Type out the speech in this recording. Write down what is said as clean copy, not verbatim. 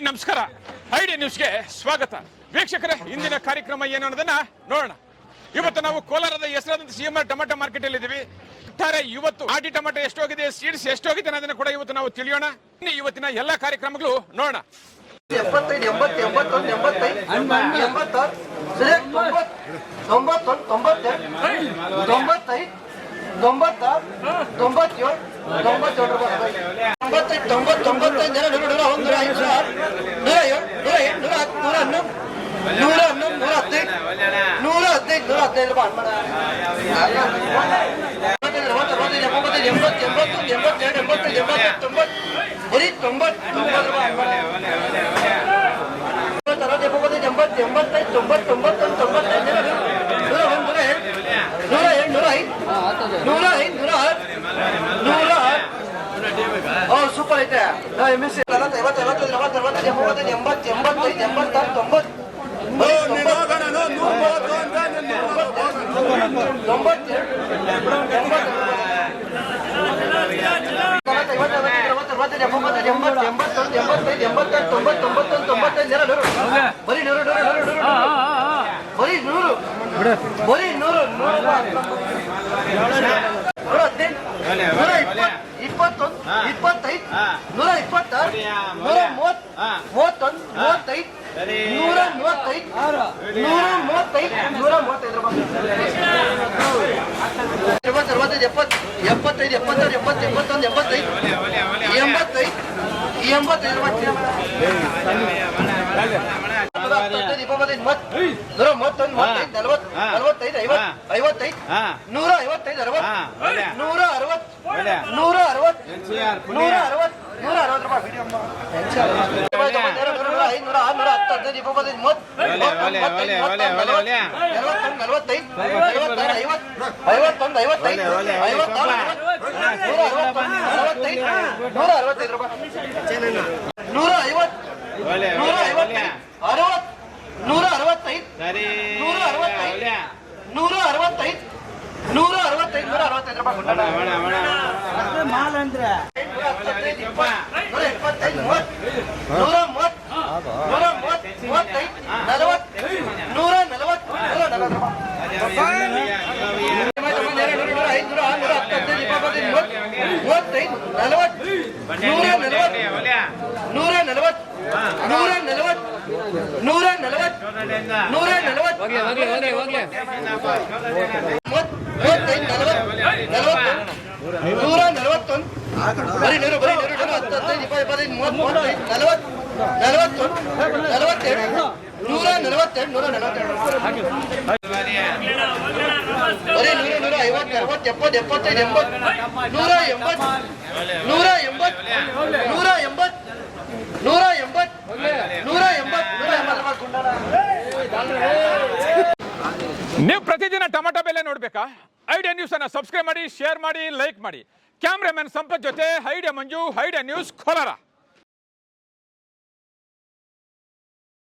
ನಮಸ್ಕಾರ. ಐಡಿ ನ್ಯೂಸ್ಗೆ ಸ್ವಾಗತ. ವೀಕ್ಷಕರೇ, ಇಂದಿನ ಕಾರ್ಯಕ್ರಮ ಏನು ಅನ್ನೋದನ್ನ ನೋಡೋಣ. ಇವತ್ತು ನಾವು ಕೋಲಾರದ ಹೆಸರಾದಂತ ಸಿಎಂಆರ್ ಟೊಮೆಟೊ ಮಾರ್ಕೆಟ್ ಅಲ್ಲಿ ಇದ್ದೀವಿ. ಇವತ್ತು ಆಟಿ ಟೊಮೆಟೊ ಎಷ್ಟೋಗಿದೆ, ಸೀಡ್ಸ್ ಎಷ್ಟೋಗಿದೆ ಅನ್ನೋದನ್ನ ಕೂಡ ಇವತ್ತು ನಾವು ತಿಳಿಯೋಣ. ಇವತ್ತಿನ ಎಲ್ಲಾ ಕಾರ್ಯಕ್ರಮಗಳು ನೋಡೋಣ. 75 80 81 85 86 90 91 92 95 97 ಸೂಪರ್ ಐತೆ. ಬರೀ 100 21 25 126 130 31 ನೀವು ಪ್ರತಿದಿನ ಟೊಮೆಟೊ ಬೆಲೆ ನೋಡ್ಬೇಕಾ? ಐಡಿಯಾ ನ್ಯೂಸ್ ಅನ್ನ ಸಬ್ಸ್ಕ್ರೈಬ್ ಮಾಡಿ, ಶೇರ್ ಮಾಡಿ, ಲೈಕ್ ಮಾಡಿ. ಕ್ಯಾಮ್ರಾಮನ್ ಸಂಪತ್ ಜೊತೆ ಐಡಿಯಾ ಮಂಜು, ಐಡಿಯಾ ನ್ಯೂಸ್ ಕೋಲಾರ.